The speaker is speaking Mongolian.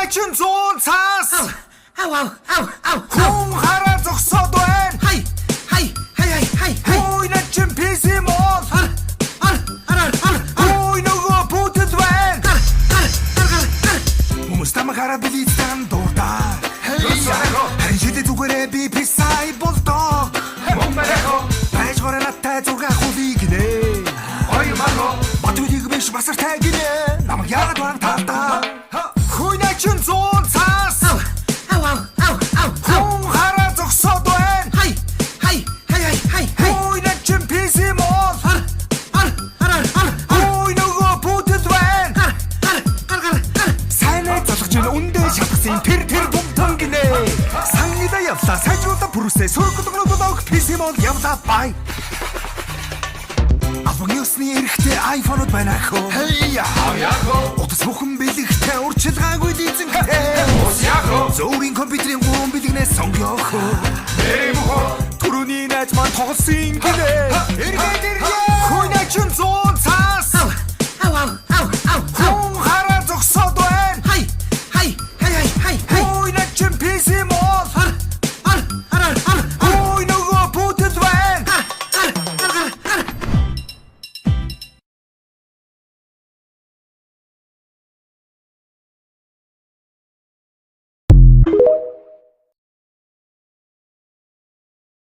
Хүнэчин зүүн цаас. Ау. Хүн хараа зогсоод байна. Хай. Хүнэчин PC мод. Ой нөгөө бүтэд байна. Хүмүүс тамаа хараа билийсэн дурдаа. Харин шидэ зүгээрээ би писай болдог. Байж горанаттай зураг хулиг нэ. Батүдийг биш басартай гинэ. Намайг яагаад ван таатаа. Хүнэчин зүүн цаас. Хүн хараа зогсоод байна. Хай. Хүнэчин PC мод. Ой нөгөө бүтэд байна. Сайнаа залгаж ин үндэ шатгсан тэр тумтан гинэ. Сангида явлаа сайжруулах бүрүсээ сөргөлгөнөд PC мод явлаа бай. Албаны эрэхтэй iPhone-ууд байна хөө. Утас бүхэн бэлэгтэй урчилгаагүй дийзэнхтэй. Зөөрийн компьютерийн гүн бэлгнээс сонгоох. Түрүүний найз маань тоглосон гинэ.